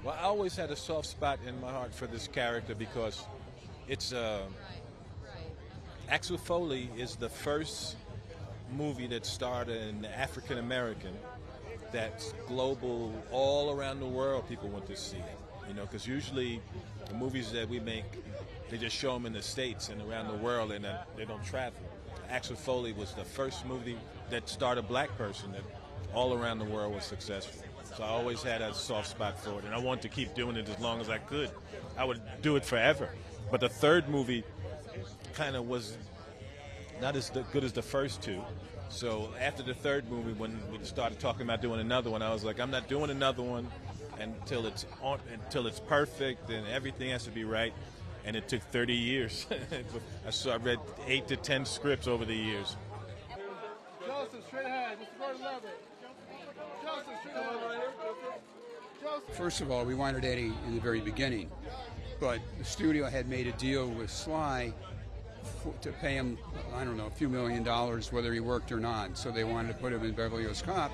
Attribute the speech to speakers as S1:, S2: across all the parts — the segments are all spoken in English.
S1: Well, I always had a soft spot in my heart for this character because it's Axel Foley is the first movie that starred an African American that's global, all around the world. People want to see it, because usually the movies that we make, they just show them in the States and around the world, and they don't travel. Axel Foley was the first movie that starred a black person that all around the world was successful. So I always had a soft spot for it, and I wanted to keep doing it as long as I could. I would do it forever. But the third movie kind of was not as good as the first two. So after the third movie, when we started talking about doing another one, I was like, I'm not doing another one until it's perfect and everything has to be right. And it took 30 years. I read 8 to 10 scripts over the years.
S2: Joseph, straight ahead. Mr. Gordon-levitt. Joseph, straight ahead. Joseph.
S3: First of all, we wanted Eddie in the very beginning, but the studio had made a deal with Sly to pay him, I don't know, a few $1 million, whether he worked or not. So they wanted to put him in Beverly Hills Cop,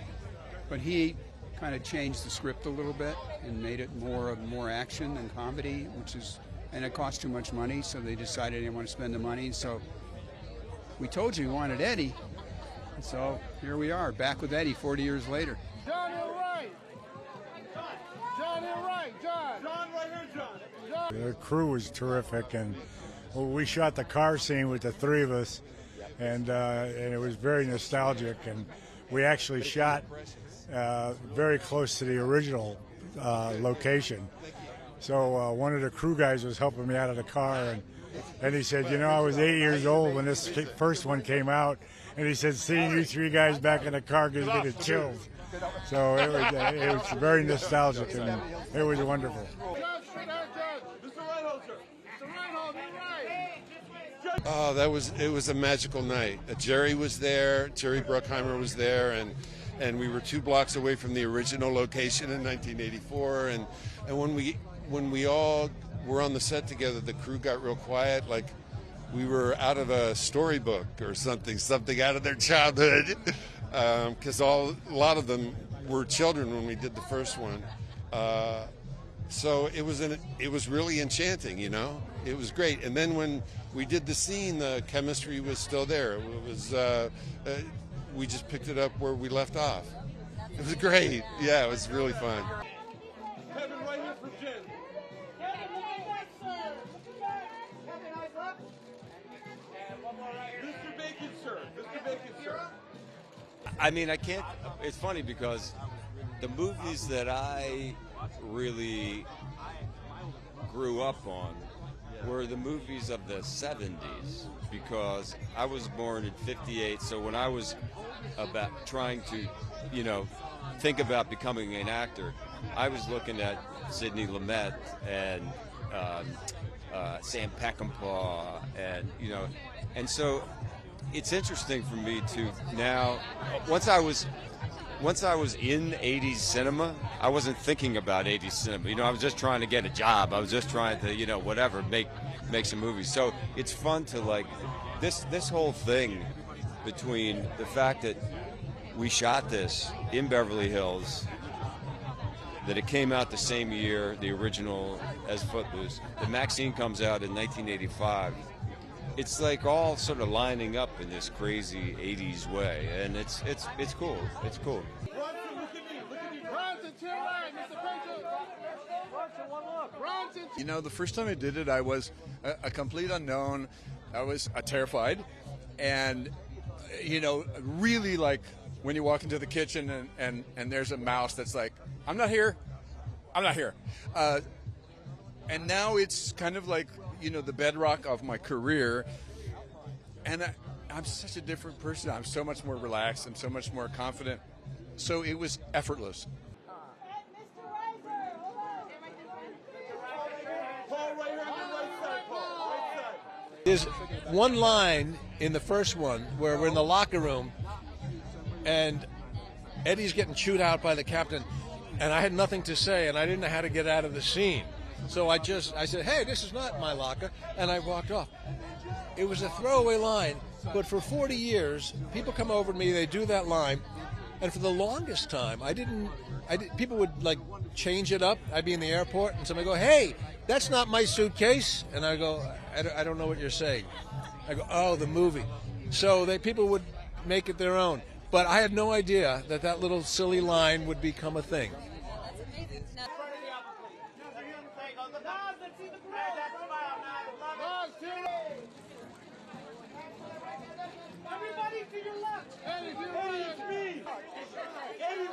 S3: but he kind of changed the script a little bit and made it more action and comedy, and it cost too much money, so they decided they didn't want to spend the money. So we told you we wanted Eddie, and so here we are, back with Eddie 40 years later.
S2: John here right. John here right. John. John right here, John.
S4: The crew was terrific, and we shot the car scene with the three of us, and it was very nostalgic. And we actually shot very close to the original location. So one of the crew guys was helping me out of the car, and he said, I was 8 years old when this first one came out, and he said, seeing you three guys back in the car gives me the chills. So it was very nostalgic, and it was wonderful.
S5: Oh, it was a magical night. Jerry was there, Jerry Bruckheimer was there, and we were 2 blocks away from the original location in 1984, and when we all were on the set together, the crew got real quiet, like we were out of a storybook or something out of their childhood, because a lot of them were children when we did the first one. So it was really enchanting, It was great. And then when we did the scene, the chemistry was still there. It was we just picked it up where we left off. It was great. Yeah, it was really fun.
S2: Kevin right here for Jen. Mr. Bacon, sir. Mr. Bacon, sir.
S6: I mean, I can't. It's funny because the movies that I really grew up on were the movies of the 70s, because I was born in 58. So when I was about trying to, think about becoming an actor, I was looking at Sidney Lumet and Sam Peckinpah, and so it's interesting for me to now. Once I was in 80s cinema, I wasn't thinking about 80s cinema. I was just trying to get a job. I was just trying to, make some movies. So it's fun to this whole thing between the fact that we shot this in Beverly Hills, that it came out the same year, the original, as Footloose. The Maxine comes out in 1985. It's like all sort of lining up in this crazy 80s way, and it's cool. It's cool.
S7: The first time I did it, I was a complete unknown. I was terrified, and really like when you walk into the kitchen and there's a mouse that's like, I'm not here. And now it's kind of like, the bedrock of my career, and I'm such a different person. I'm so much more relaxed and so much more confident. So it was effortless.
S8: There's one line in the first one where we're in the locker room and Eddie's getting chewed out by the captain, and I had nothing to say and I didn't know how to get out of the scene. So I said, hey, this is not my locker, and I walked off. It was a throwaway line, but for 40 years, people come over to me, they do that line, And for the longest time, people would like change it up. I'd be in the airport and somebody would go, "Hey, that's not my suitcase." And I go, I don't know what you're saying. I go, "Oh, the movie." So people would make it their own. But I had no idea that little silly line would become a thing.
S2: Everybody to your left. Eddie, to your right. Eddie,